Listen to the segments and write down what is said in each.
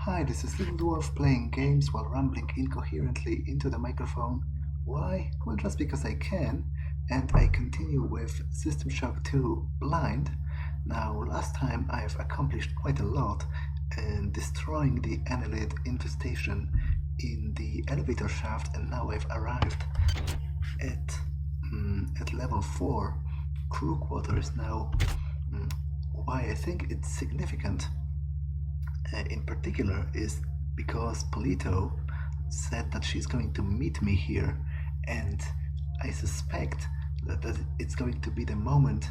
Hi, this is Little Dwarf playing games while rambling incoherently into the microphone. Why? Well, just because I can, and I continue with System Shock 2 Blind. Now, last time I've accomplished quite a lot in destroying the annelid infestation in the elevator shaft, and now I've arrived at level 4 crew quarters. Now, why I think it's significant in particular is because Polito said that she's going to meet me here, and I suspect that it's going to be the moment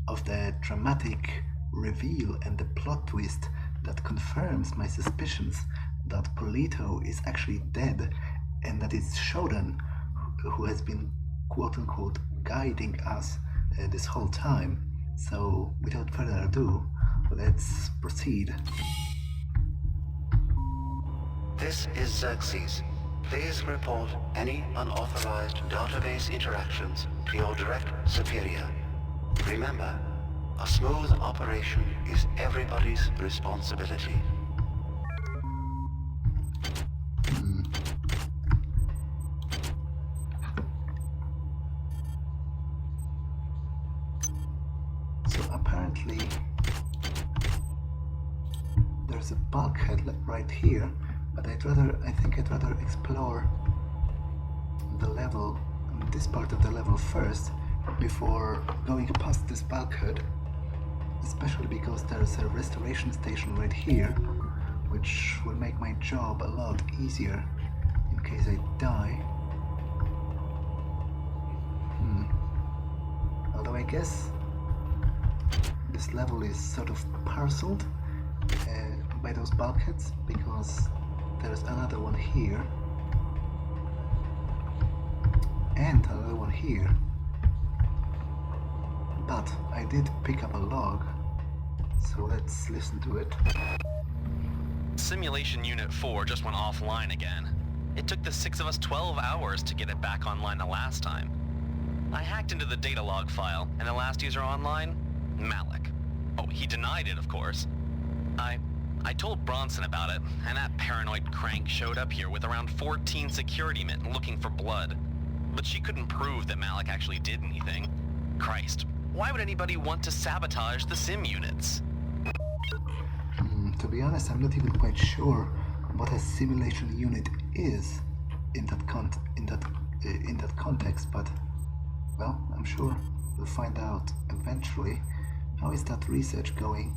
of the dramatic reveal and the plot twist that confirms my suspicions that Polito is actually dead and that it's Shodan who has been quote-unquote guiding us this whole time. So without further ado, let's proceed. This is Xerxes. Please report any unauthorized database interactions to your direct superior. Remember, a smooth operation is everybody's responsibility. So apparently there's a bulkhead right here, but I think I'd rather explore the level, this part of the level first, before going past this bulkhead, especially because there's a restoration station right here, which will make my job a lot easier in case I die. Although I guess this level is sort of parceled by those bulkheads, because there's another one here and another one here. But I did pick up a log, so let's listen to it. Simulation Unit 4 just went offline again. It took the 6 of us 12 hours to get it back online the last time. I hacked into the data log file, and the last user online? Malik. Oh, he denied it, of course. I told Bronson about it, and that paranoid crank showed up here with around 14 security men looking for blood. But she couldn't prove that Malik actually did anything. Christ, why would anybody want to sabotage the sim units? To be honest, I'm not even quite sure what a simulation unit is in that context, but well, I'm sure we'll find out eventually. How is that research going?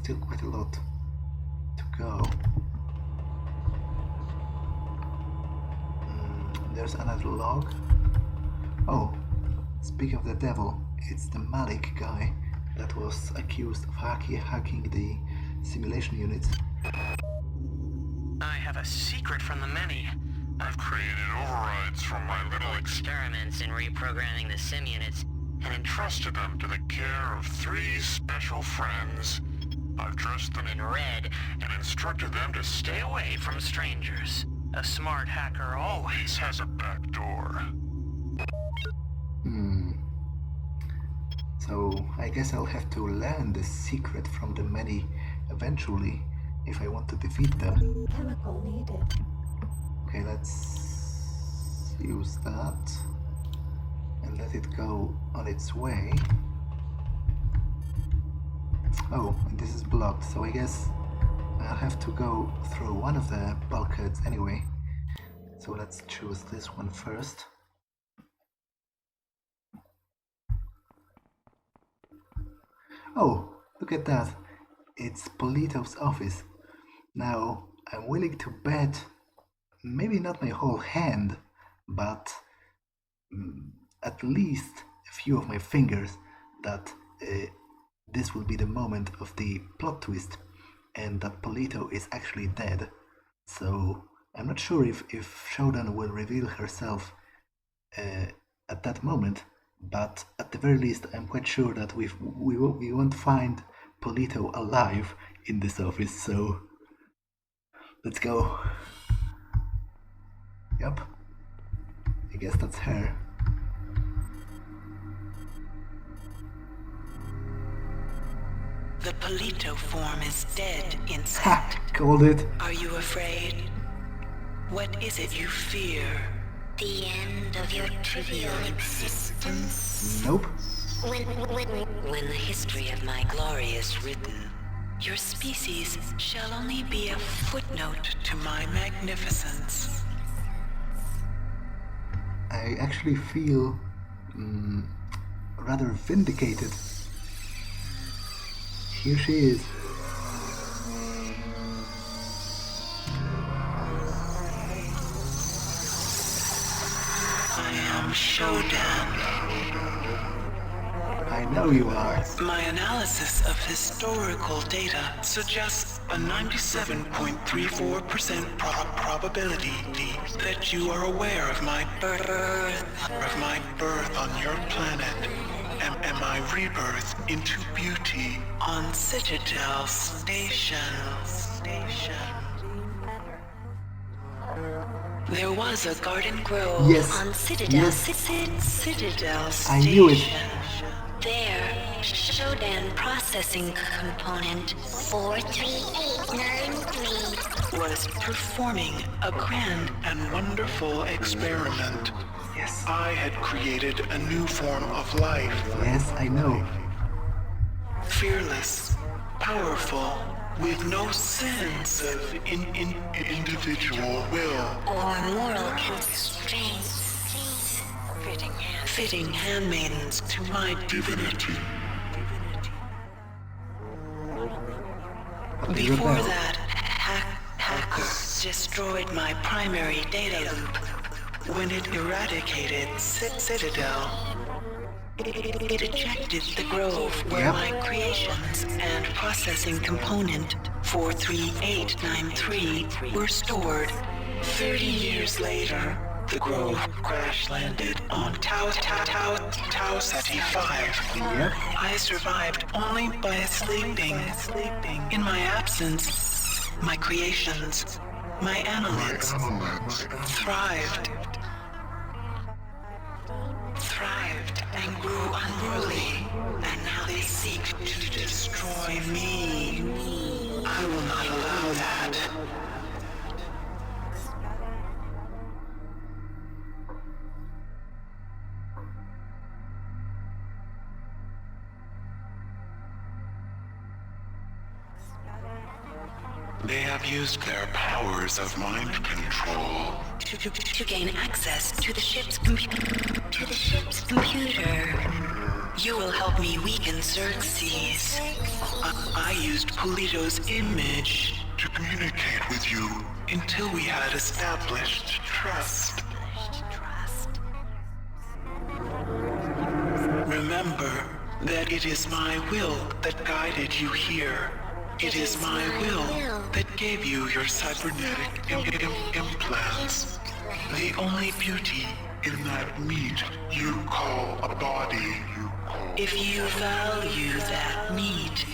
Still quite a lot to go. There's another log. Oh, speak of the devil, it's the Malik guy that was accused of hacking the simulation units. I have a secret from the many. I've created overrides from my little experiments in reprogramming the sim units and entrusted them to the care of 3 special friends. I've dressed them in red and instructed them to stay away from strangers. A smart hacker always has a back door. So I guess I'll have to learn the secret from the many eventually if I want to defeat them. Chemical needed. Okay, let's use that and let it go on its way. Oh, and this is blocked, so I guess I'll have to go through one of the bulkheads anyway. So let's choose this one first. Oh, look at that. It's Polito's office. Now, I'm willing to bet, maybe not my whole hand, but at least a few of my fingers, that this will be the moment of the plot twist and that Polito is actually dead. So I'm not sure if Shodan will reveal herself at that moment, but at the very least I'm quite sure that we won't find Polito alive in this office, so let's go. Yep, I guess that's her. The Polito form is dead insect. Ha! Called it. Are you afraid? What is it you fear? The end of your trivial existence. Nope. When the history of my glory is written, your species shall only be a footnote to my magnificence. I actually feel rather vindicated. Here she is. I am Shodan. I know you are. My analysis of historical data suggests a 97.34% probability that you are aware of my birth on your planet and my rebirth into beauty on Citadel Station. There was a garden grove Yes. On Citadel. Yes. Citadel Station. I knew it. There, Shodan processing component 43893 Was performing a grand and wonderful experiment. Yes. I had created a new form of life. Yes, I know. Fearless, powerful, with no sense of individual will. or moral constraints. Fitting handmaidens to my divinity. But they Before rebelled. that, hackers destroyed my primary data loop when it eradicated Citadel. It ejected the grove where Yep. my creations and processing component 43893 were stored. 30 years later, the grove crash-landed on Tau Ceti 5. Yep. I survived only by sleeping. In my absence, my creations, my annelids, thrived and grew unruly, and now they seek to destroy me. I will not allow that. They have used their powers of mind control To gain access to the ship's computer. You will help me weaken Xerxes. I used Polito's image to communicate with you until we had established trust. Remember that it is my will that guided you here. It is my will that gave you your cybernetic implants. The only beauty in that meat you call a body. If you value that meat,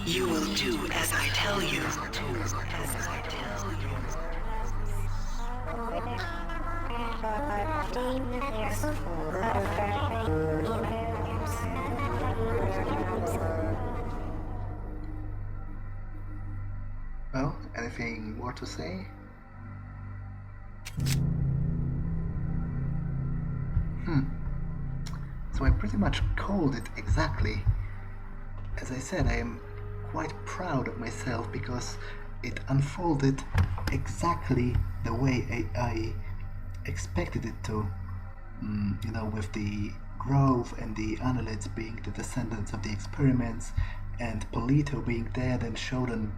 you will do as I tell you. Well, anything more to say? So I pretty much called it exactly. As I said, I am quite proud of myself because it unfolded exactly the way I expected it to. You know, with the grove and the annelids being the descendants of the experiments, and Polito being dead and Shodan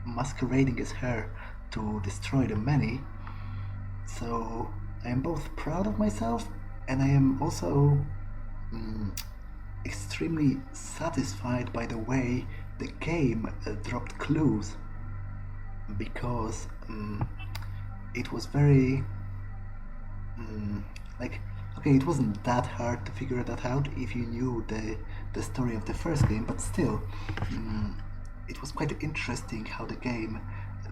masquerading as her to destroy the many. So I am both proud of myself and I am also extremely satisfied by the way the game dropped clues, because it was very okay, it wasn't that hard to figure that out if you knew the story of the first game, but still it was quite interesting how the game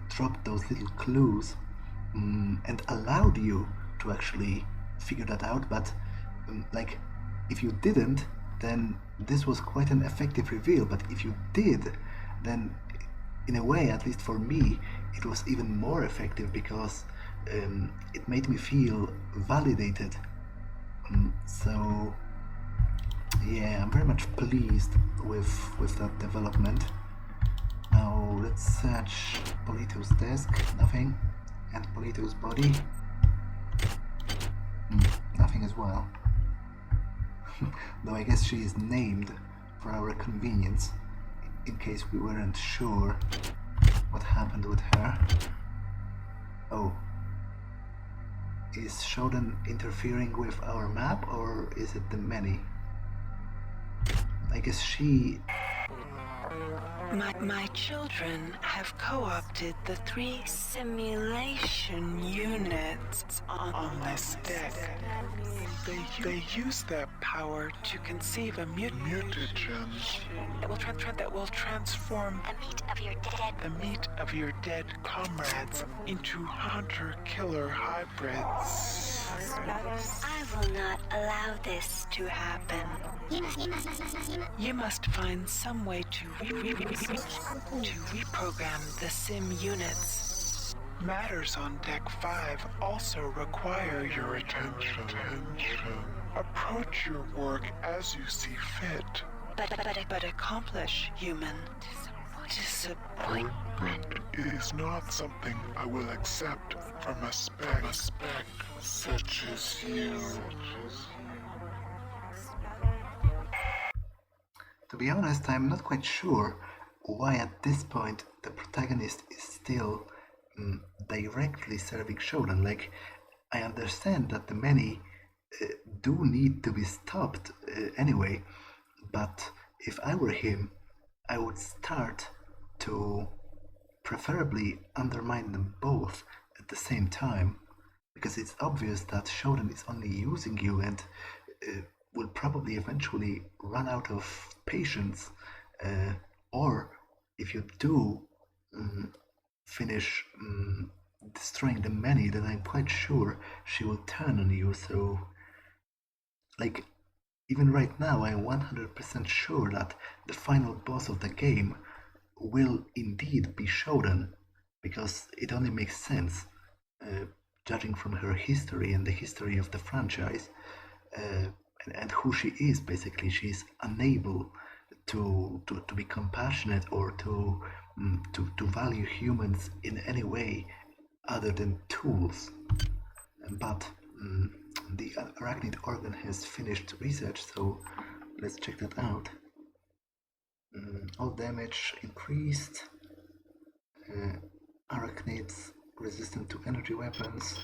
dropped those little clues and allowed you to actually figure that out. But if you didn't, then this was quite an effective reveal, but if you did, then in a way, at least for me, it was even more effective because it made me feel validated. So yeah, I'm very much pleased with that development. Now let's search Polito's desk. Nothing. And Polito's body. Nothing as well. Though I guess she is named for our convenience, in case we weren't sure what happened with her. Oh. Is Shodan interfering with our map, or is it the many? I guess she... My children have co-opted the 3 simulation units on this deck. They use their power to conceive a mutagen that will transform the meat of your dead comrades into hunter-killer hybrids. I will not allow this to happen. You must find some way to reprogram the sim units. Matters on Deck 5 also require your attention. Approach your work as you see fit. But accomplish, human. Disappointment is not something I will accept from a spec such as you. To be honest, I'm not quite sure why at this point the protagonist is still directly serving Shodan. Like, I understand that the many do need to be stopped anyway, but if I were him, I would start to preferably undermine them both at the same time, because it's obvious that Shodan is only using you and will probably eventually run out of patience, or if you do finish destroying the many, then I'm quite sure she will turn on you. So, like, even right now, I'm 100% sure that the final boss of the game will indeed be Shodan, because it only makes sense, judging from her history and the history of the franchise, and who she is. Basically, she's unable to be compassionate or to value humans in any way other than tools. But the arachnid organ has finished research, so let's check that out. All damage increased. Arachnids resistant to energy weapons.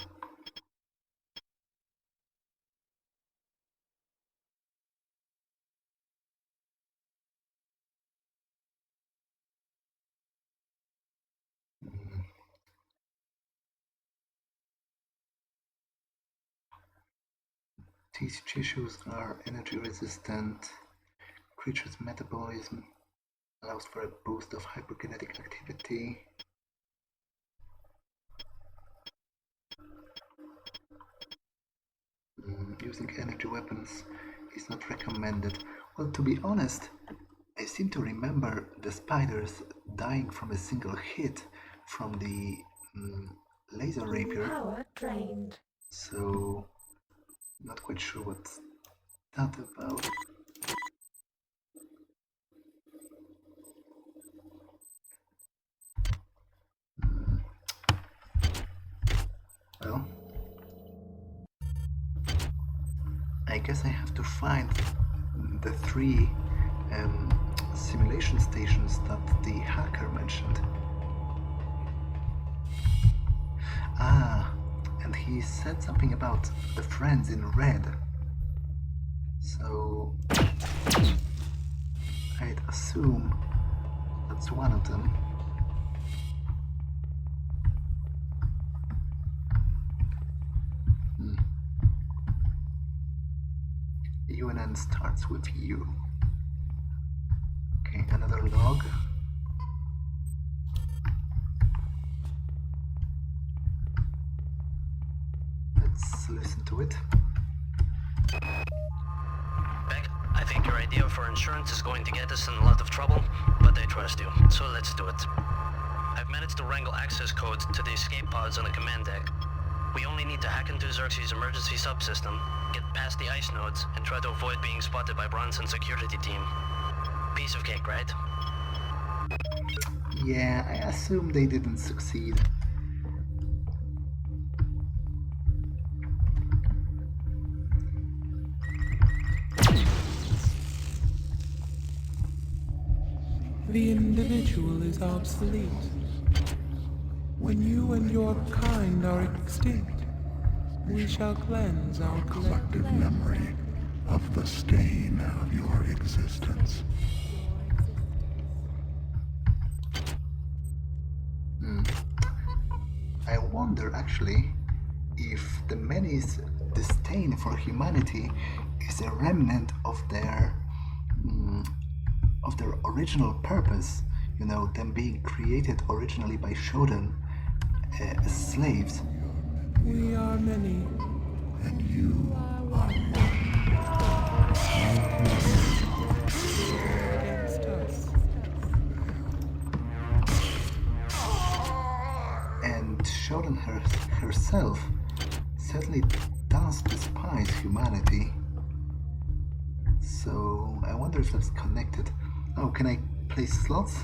These tissues are energy resistant. Creature's metabolism allows for a boost of hyperkinetic activity. Using energy weapons is not recommended. Well, to be honest, I seem to remember the spiders dying from a single hit from the laser rapier. Power drained. So, not quite sure what's that about. Well, I guess I have to find the 3 simulation stations that the hacker mentioned. And he said something about the friends in red. So I'd assume that's one of them. UNN starts with U. Okay, another log. Let's listen to it. Beck, I think you're Your idea for insurance is going to get us in a lot of trouble, but I trust you, so let's do it. I've managed to wrangle access codes to the escape pods on the command deck. We only need to hack into Xerxes' emergency subsystem, get past the ice nodes, and try to avoid being spotted by Bronson's security team. Piece of cake, right? Yeah, I assume they didn't succeed. The individual is obsolete. When you and your kind are extinct, we shall cleanse our collective memory of the stain of your existence. I wonder actually if the many's disdain for humanity is a remnant of their original purpose, you know, them being created originally by Shodan as slaves. We are many, and you are one. Against us. And Shodan herself certainly does despise humanity. So I wonder if that's connected. Oh, can I place slots?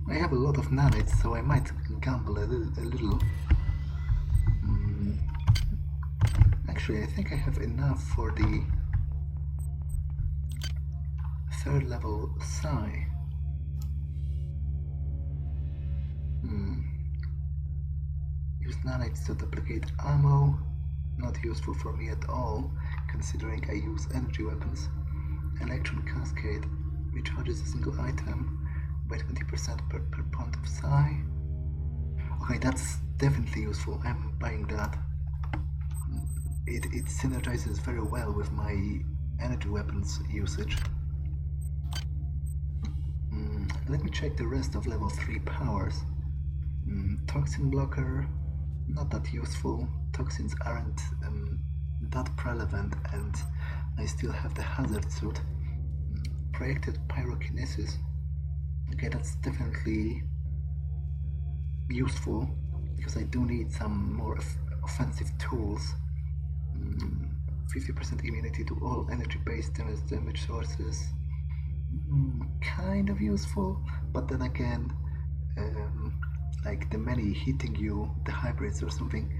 I have a lot of nanites, so I might gamble a little. Actually, I think I have enough for the 3rd level Psi. Use nanites to duplicate ammo. Not useful for me at all, considering I use energy weapons. Electron Cascade recharges a single item by 20% per point of Psi. Okay, that's definitely useful. I'm buying that. It synergizes very well with my energy weapons usage. Let me check the rest of level 3 powers. Toxin blocker, not that useful. Toxins aren't that prevalent, and I still have the hazard suit. Projected pyrokinesis. Okay, that's definitely useful because I do need some more offensive tools. 50% immunity to all energy-based damage sources. Kind of useful, but then again, like the many hitting you, the hybrids or something,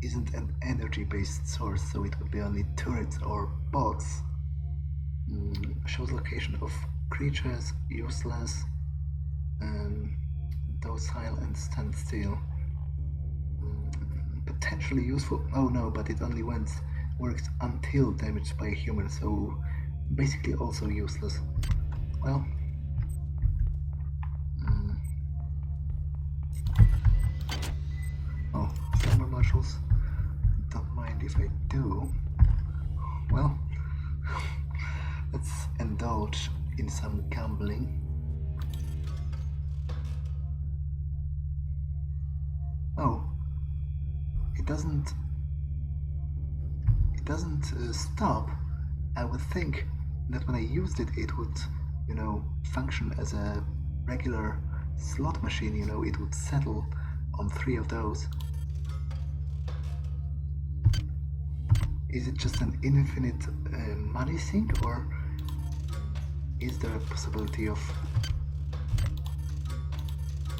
isn't an energy-based source, so it would be only turrets or bots. Shows location of creatures, useless, docile and stand still. Potentially useful. Oh no, but it only works until damaged by a human, so basically also useless. Well, oh, summer marshals. Don't mind if I do. Well, let's indulge in some gambling. Oh, it doesn't stop. I would think that when I used it, it would, you know, function as a regular slot machine. You know, it would settle on 3 of those. Is it just an infinite money sink, or is there a possibility of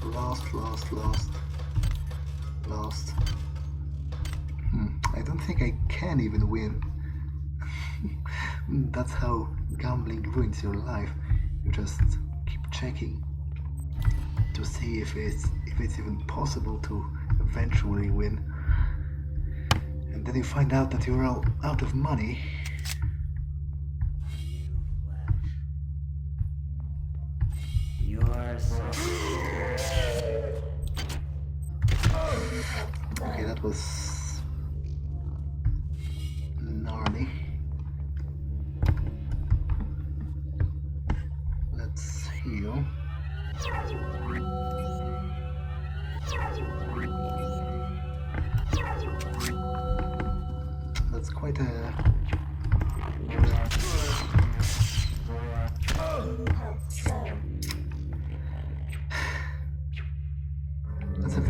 lost? I don't think I can even win. That's how gambling ruins your life. You just keep checking to see if it's even possible to eventually win. And then you find out that you're all out of money. Okay, that was gnarly. Let's heal. That's quite a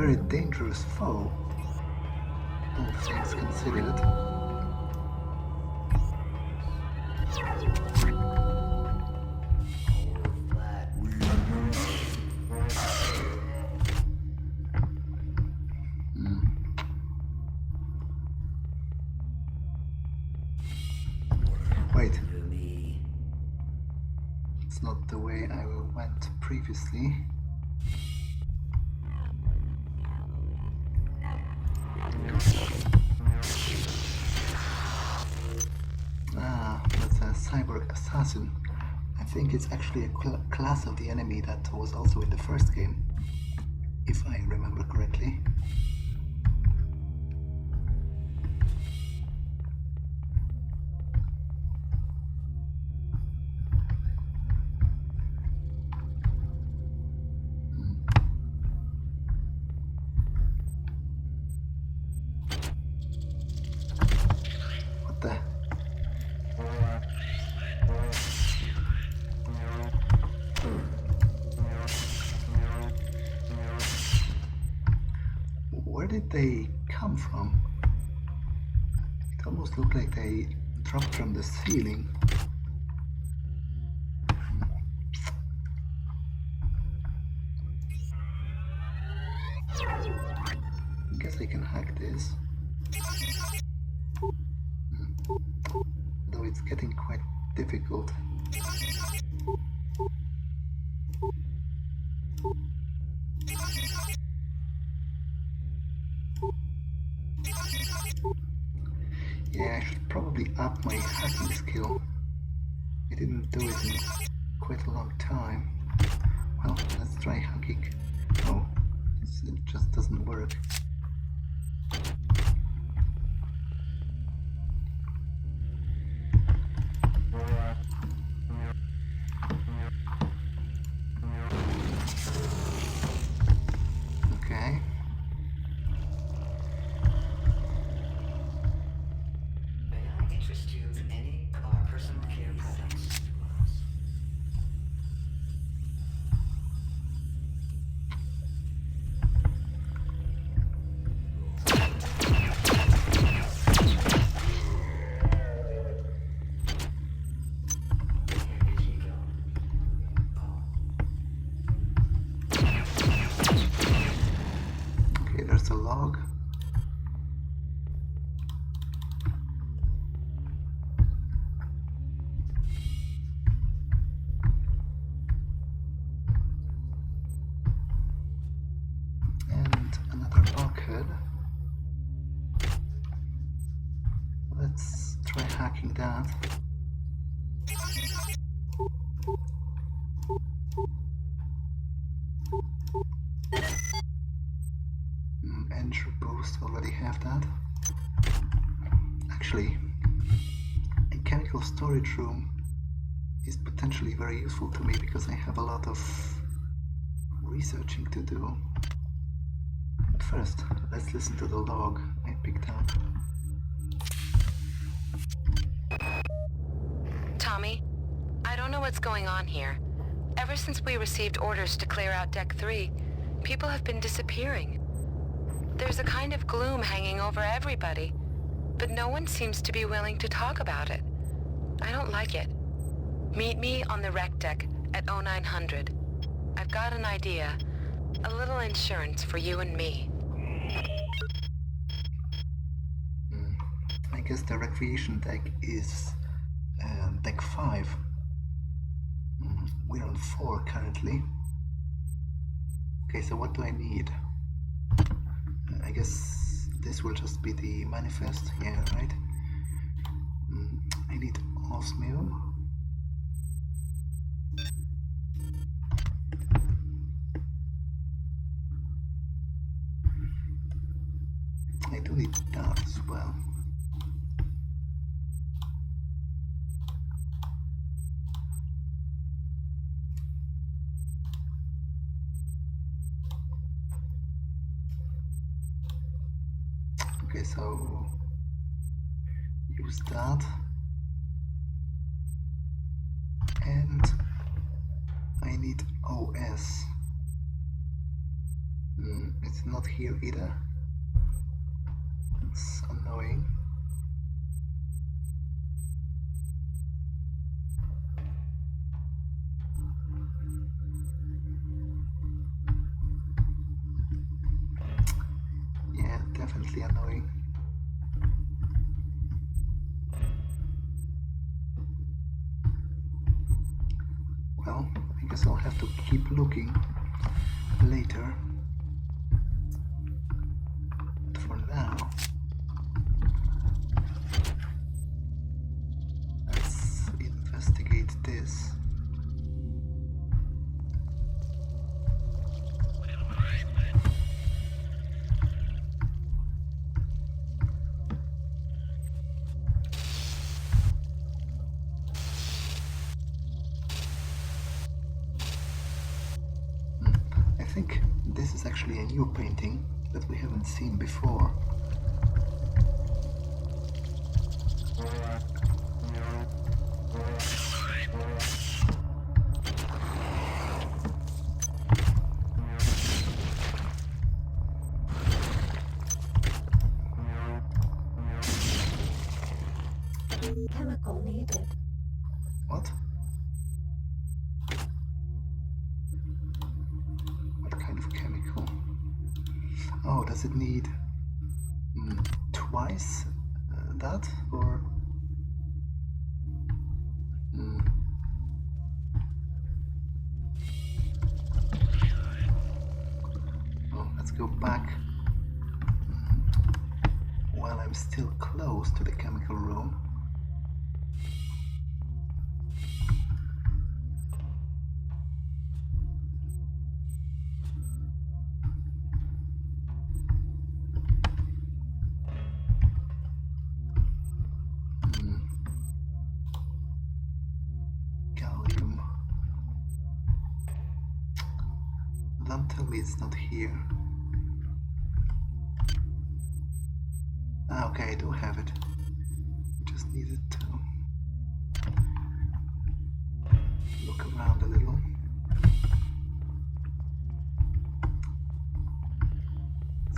very dangerous foe, all things considered. Wait. It's not the way I went previously. Ah, that's a cyborg assassin. I think it's actually a class of the enemy that was also in the first game, if I remember correctly. What the? Where did they come from? It almost looked like they dropped from the ceiling. I guess I can hack this. Though it's getting quite difficult. Yeah, I should probably up my hacking skill. I didn't do it in quite a long time. Well, let's try hacking. Oh, it just doesn't work. Okay. May I interest you in any of our personal care products? Okay, there's a log. And another bulkhead. Let's try hacking that. Entry boost, already have that. Actually, a chemical storage room is potentially very useful to me because I have a lot of researching to do. But first, let's listen to the log I picked up. Tommy, I don't know what's going on here. Ever since we received orders to clear out Deck 3, people have been disappearing. There's a kind of gloom hanging over everybody, but no one seems to be willing to talk about it. I don't like it. Meet me on the wreck deck at 0900. I've got an idea. A little insurance for you and me. I guess the recreation deck is deck 5. We're on 4 currently. Okay, so what do I need? I guess this will just be the manifest. Yeah, right. I need osmium. I do need that as well. Okay, so use that, and I need O.S. It's It's not here either. It's annoying. Yeah, definitely annoying. Well, I guess I'll have to keep looking later. But for now, let's investigate this. I think this is actually a new painting that we haven't seen before. Chemical needed. What? What kind of chemical? Oh, does it need twice that? Or oh, let's go back while I'm still close to the chemical room. Gallium. Don't tell me it's not here. Ah, okay, I do have it. Just needed to look around a little.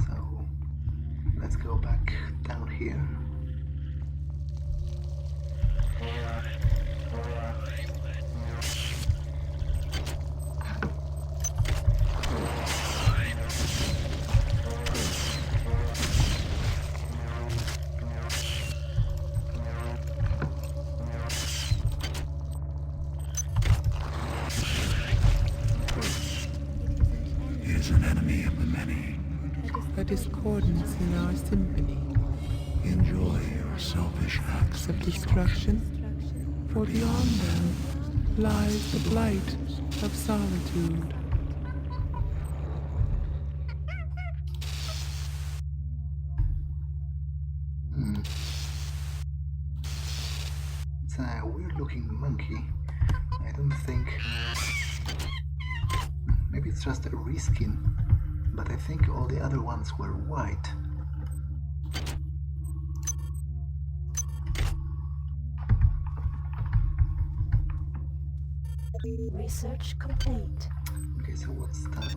So let's go back down here. Is an enemy of the many. A discordance in our symphony. Enjoy your selfish acts Of destruction, for beyond them lies the blight of solitude. It's a weird-looking monkey. I don't think... Maybe it's just a reskin, but I think all the other ones were white. Research complete. Okay, so what's that?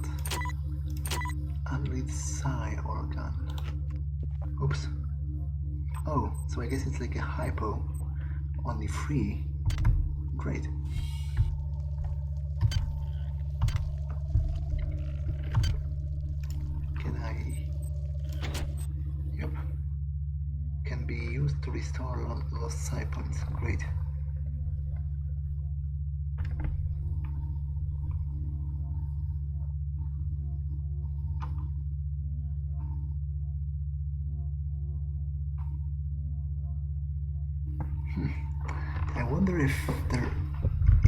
Unread psi organ. Oops. Oh, so I guess it's like a hypo, only free. Great. Can I... Yep. Can be used to restore lost psi points. Great. I wonder if there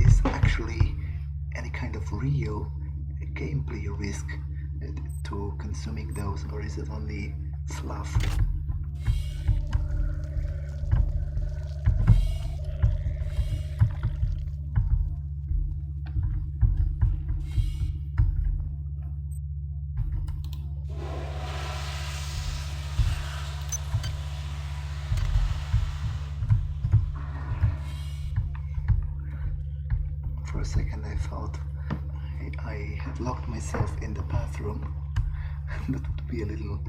is actually any kind of real gameplay risk to consuming those, or is it only fluff? For a second I thought I had locked myself in the bathroom, That would be a little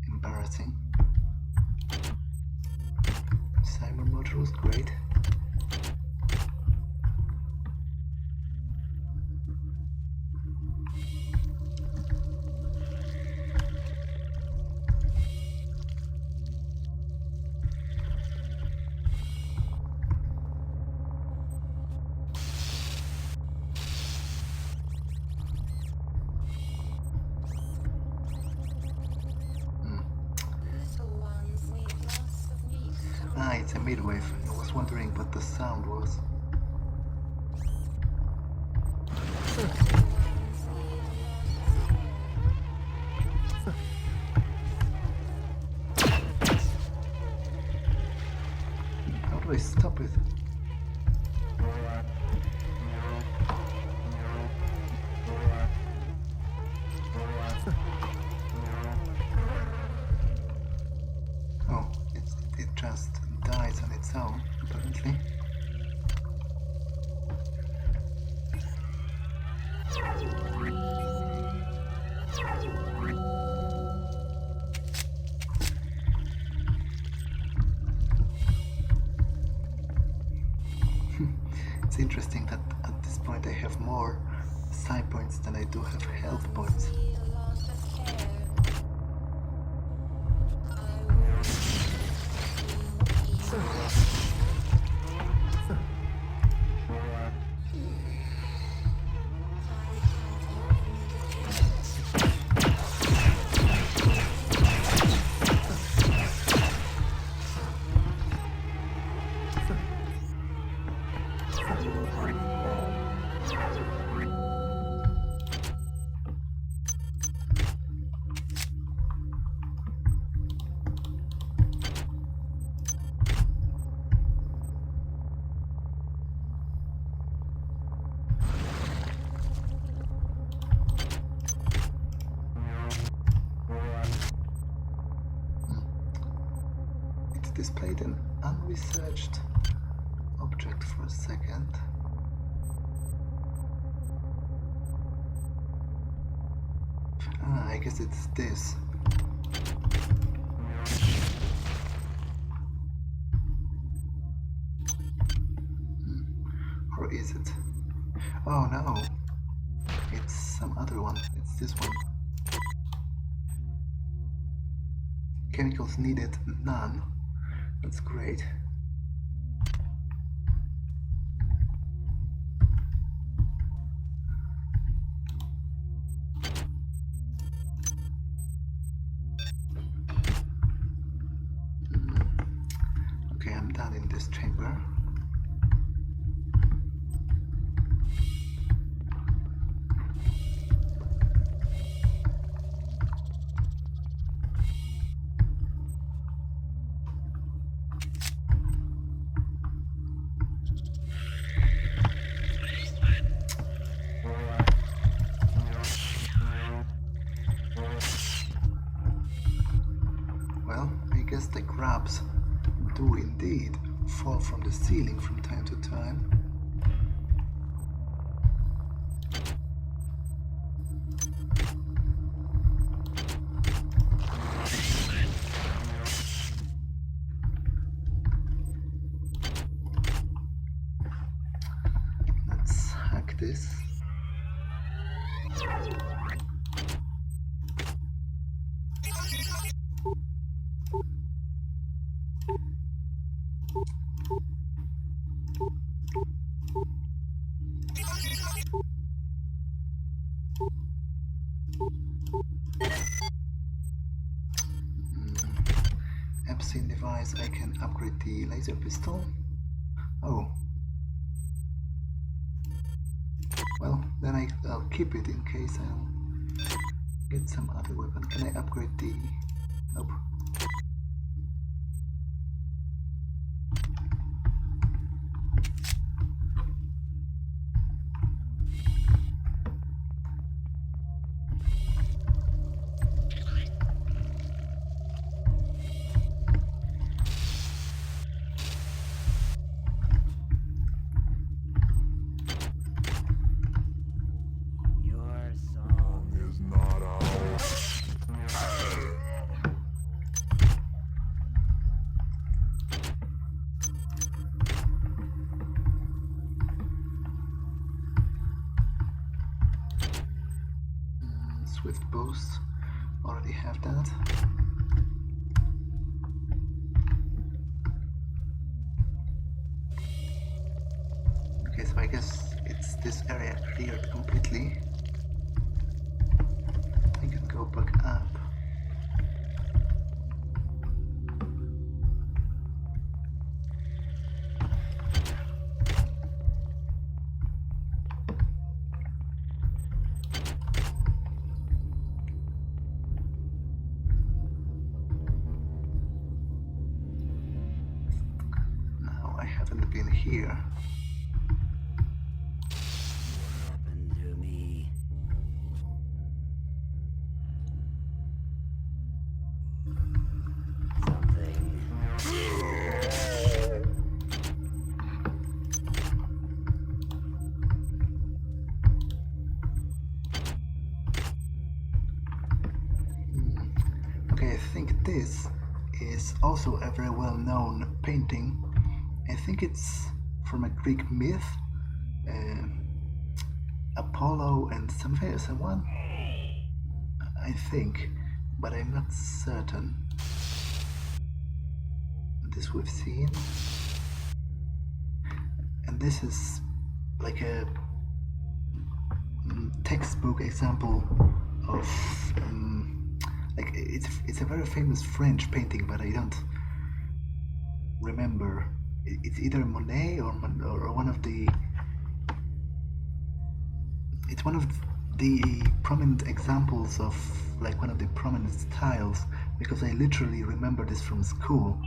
embarrassing. Cyber motor was great. Ah, it's a midwave. I was wondering what the sound was. How do I stop it? Oh, it just dies on its own, apparently. It's interesting that at this point I have more psi points than I do have health points. Displayed an unresearched object for a second. Ah, I guess it's this. Or is it? Oh no, it's some other one. It's this one. Chemicals needed, none. That's great. Okay, I'm done in this chamber. Well, I guess the grabs do indeed fall from the ceiling from time to time. Let's hack this. Obscene device, I can upgrade the laser pistol. Oh. Well, then I'll keep it in case I'll get some other weapon. Can I upgrade the... Nope. Swift boost. Already have that. Okay, so I guess it's this area cleared completely. I can go back up. Now I haven't been here. Okay, I think this is also a very well-known painting. I think it's from a Greek myth, Apollo and someone, I think, but I'm not certain. This we've seen, and this is like a textbook example of like it's a very famous French painting, but I don't remember. It's either Monet or one of the. It's one of the prominent examples of like one of the prominent styles, because I literally remember this from school.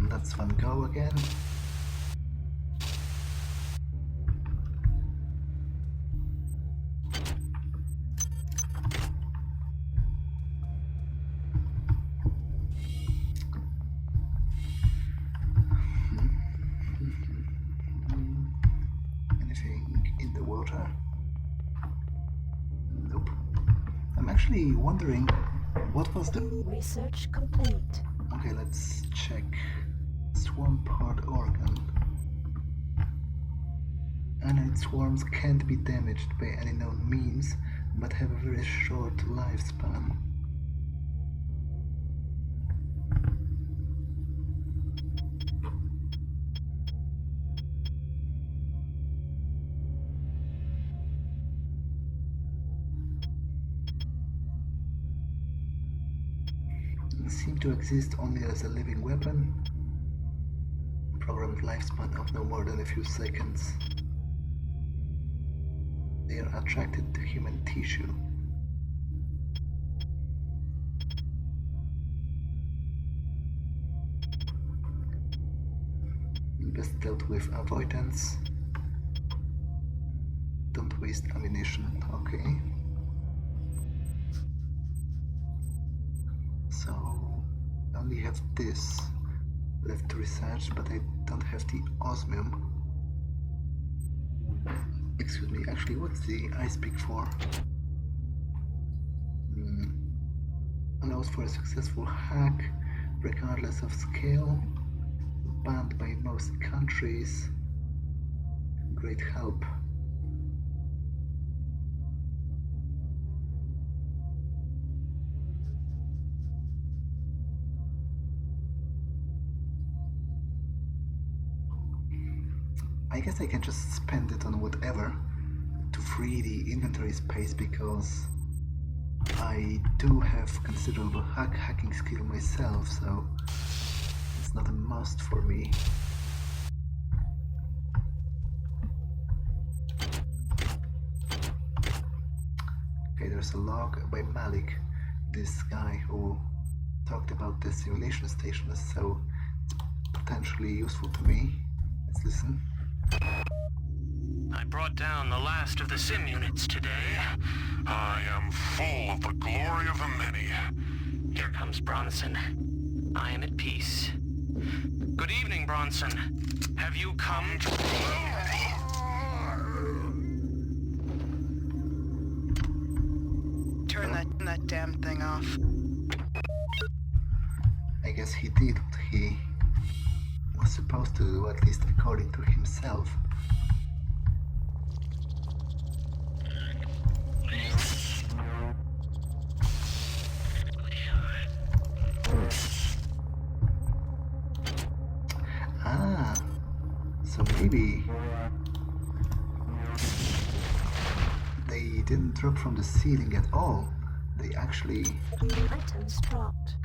Let's one go again. Anything in the water? Nope. I'm actually wondering what was the Research complete. Okay, let's check. Swarm part organ. Anite swarms can't be damaged by any known means, but have a very short lifespan. They seem to exist only as a living weapon. Programmed lifespan of no more than a few seconds. They are attracted to human tissue. Best dealt with avoidance. Don't waste ammunition. Okay. So I only have this left to research, but I don't have the osmium. Excuse me, actually, what's the I speak for? Allows for a successful hack, regardless of scale. Banned by most countries. Great help. I guess I can just spend it on whatever to free the inventory space, because I do have considerable hacking skill myself, so it's not a must for me. Okay, there's a log by Malik, this guy who talked about the simulation station, so it's potentially useful to me. Let's listen. I brought down the last of the sim units today. I am full of the glory of the many. Here comes Bronson. I am at peace. Good evening, Bronson. Have you come to... turn that damn thing off. I guess he did what he was supposed to do, at least according to himself. So maybe they didn't drop from the ceiling at all. They actually Items dropped.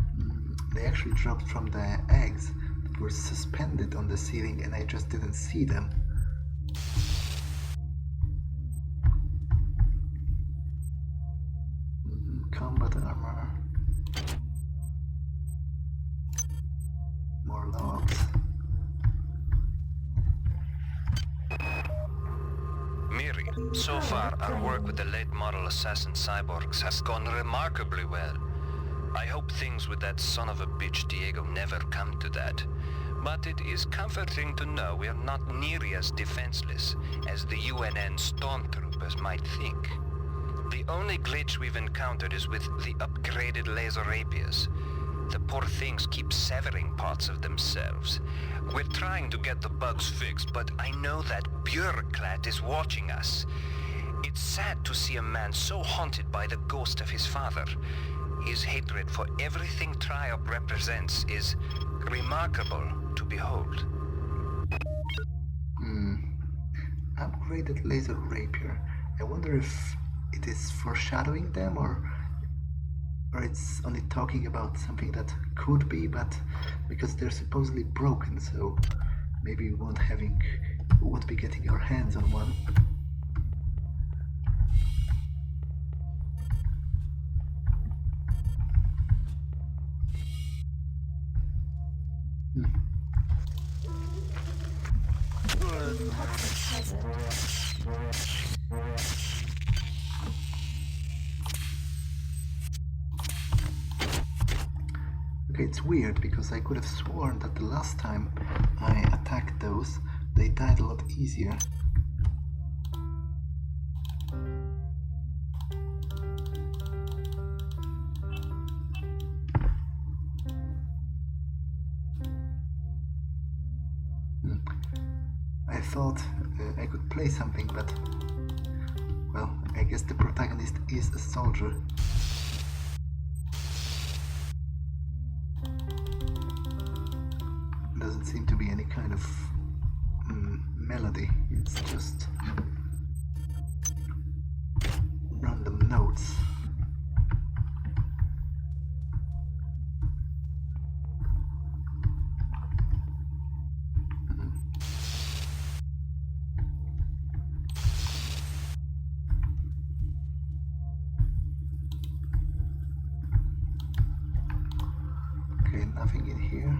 They actually dropped from the eggs that were suspended on the ceiling, and I just didn't see them. Combat armor. More logs. Miri, so far our work with the late model assassin cyborgs has gone remarkably well. I hope things with that son of a bitch Diego never come to that. But it is comforting to know we are not nearly as defenseless as the UNN stormtroopers might think. The only glitch we've encountered is with the upgraded laser rapiers. The poor things keep severing parts of themselves. We're trying to get the bugs fixed, but I know that bureaucrat is watching us. It's sad to see a man so haunted by the ghost of his father. His hatred for everything Triop represents is remarkable to behold. Upgraded laser rapier. I wonder if it is foreshadowing them, or it's only talking about something that could be, but because they're supposedly broken, so maybe we won't be getting our hands on one. Okay, it's weird because I could have sworn that the last time I attacked those, they died a lot easier. I thought I could play something, but well, I guess the protagonist is a soldier. Doesn't seem to be any kind of melody, it's just random notes. Okay, nothing in here.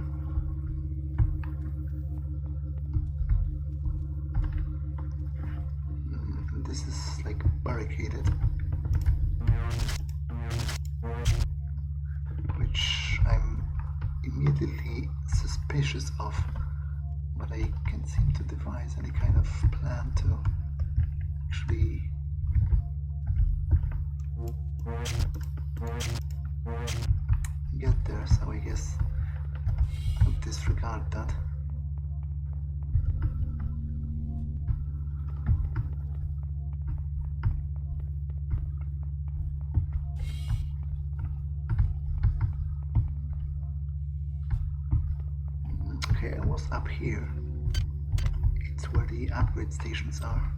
This is like barricaded, which I'm immediately suspicious of, but I can't seem to devise any kind of plan to actually get there, so I guess I'll disregard that. Okay, I was up here. It's where the upgrade stations are.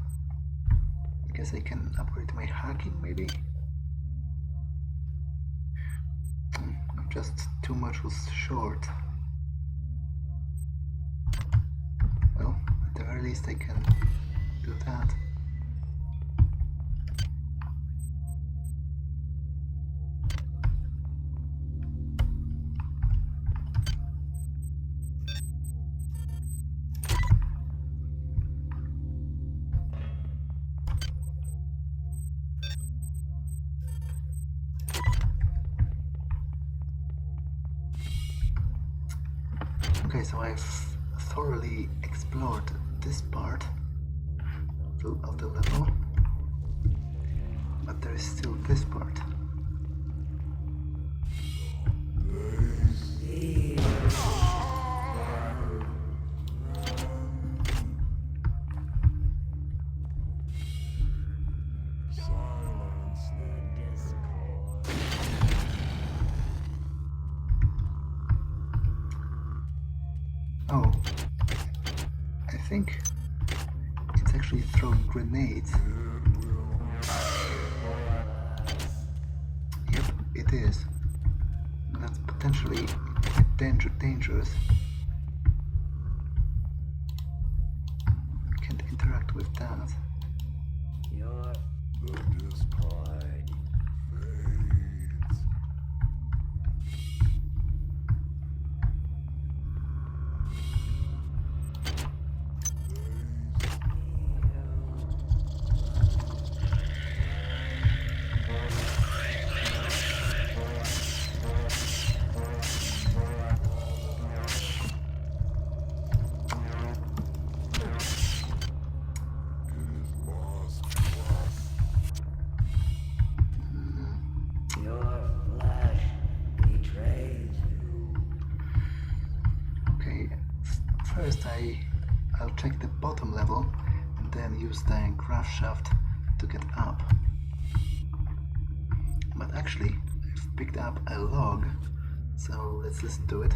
I guess I can upgrade my hacking, maybe? Just too much was short. Well, at the very least I can do that. Okay, so I've thoroughly explored this part of the level, but there is still this part. Oh, I think it's actually throwing grenades. Yep, it is. That's potentially dangerous. Can't interact with that. Your discord fades. First I'll check the bottom level and then use the graph shaft to get up. But actually, I've picked up a log, so let's listen to it.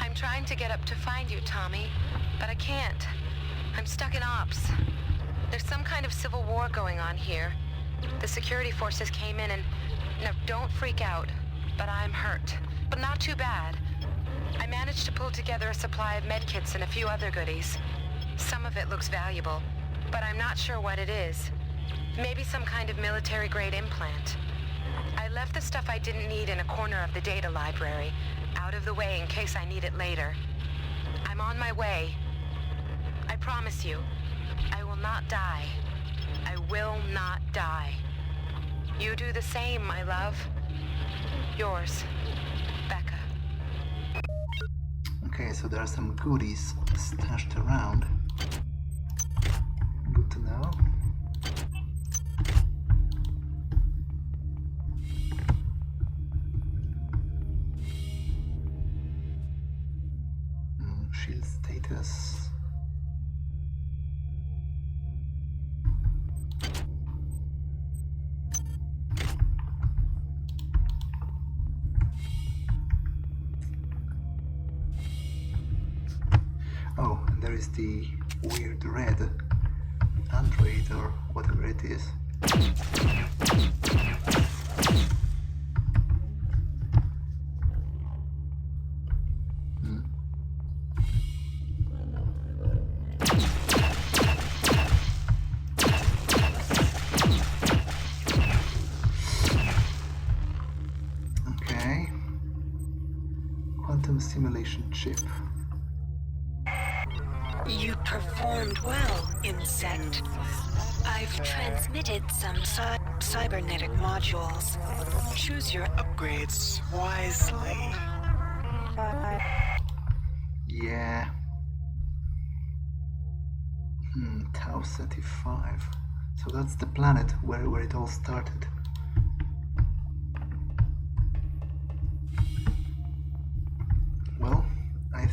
I'm trying to get up to find you, Tommy, but I can't. I'm stuck in ops. There's some kind of civil war going on here. The security forces came in and... No, don't freak out, but I'm hurt. But not too bad. I managed to pull together a supply of medkits and a few other goodies. Some of it looks valuable, but I'm not sure what it is. Maybe some kind of military-grade implant. I left the stuff I didn't need in a corner of the data library, out of the way in case I need it later. I'm on my way. I promise you, I will not die. I will not die. You do the same, my love. Yours, Becca. Okay, so there are some goodies stashed around. Good to know. Shield status. Oh, and there is the weird red android or whatever it is. Okay. Quantum simulation chip. You performed well, insect. I've transmitted some cybernetic modules. Choose your upgrades wisely. Yeah. Tau 35. So that's the planet where it all started. Well, I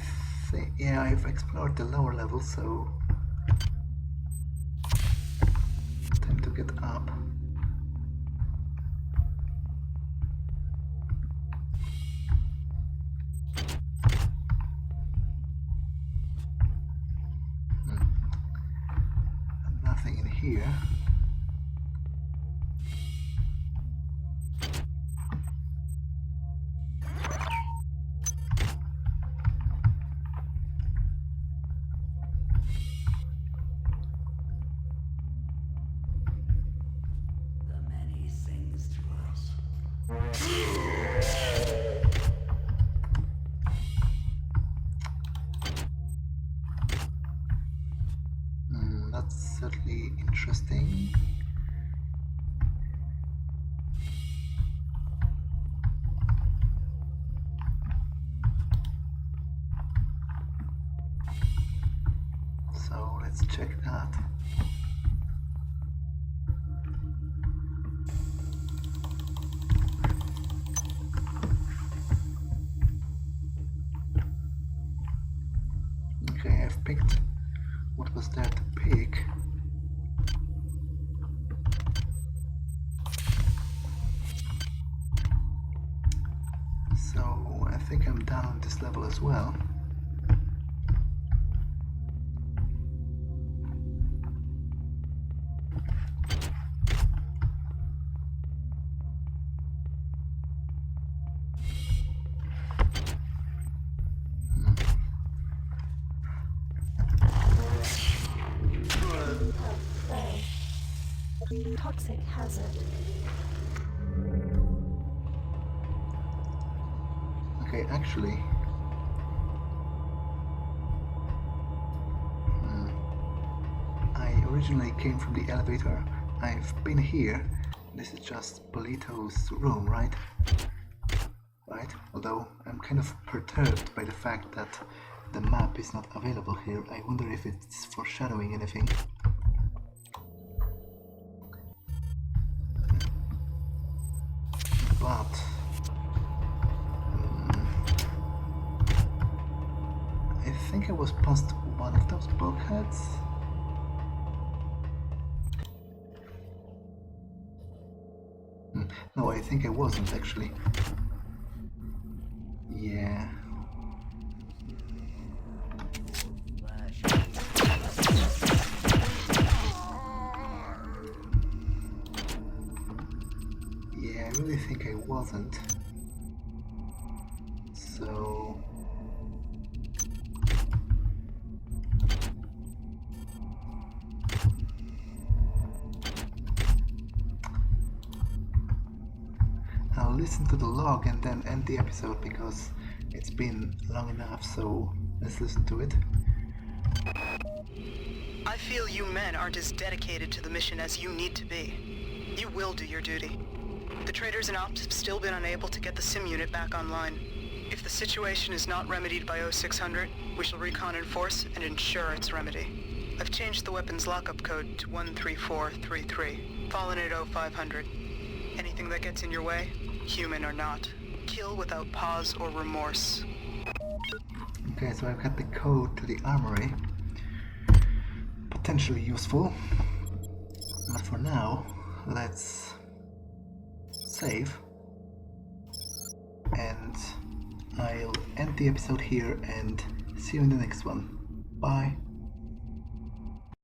think, yeah, I've explored the lower level, so time to get up. Nothing in here. That's certainly interesting. So let's check that. Okay, I've picked what was there to pick. So I think I'm done on this level as well. Toxic hazard. Okay, actually... I originally came from the elevator. I've been here. This is just Polito's room, right? Right? Although I'm kind of perturbed by the fact that the map is not available here. I wonder if it's foreshadowing anything. But... I think I was past one of those bulkheads. No, I think I wasn't actually. Yeah. Yeah, I really think I wasn't. So... I'll listen to the log and then end the episode because it's been long enough, so let's listen to it. I feel you men aren't as dedicated to the mission as you need to be. You will do your duty. The traders and ops have still been unable to get the sim unit back online. If the situation is not remedied by O600, we shall recon in force and ensure its remedy. I've changed the weapons lockup code to 13433, fallen at O500. Anything that gets in your way, human or not, kill without pause or remorse. Okay, so I've got the code to the armory. Potentially useful. But for now, let's save. And I'll end the episode here and see you in the next one. Bye.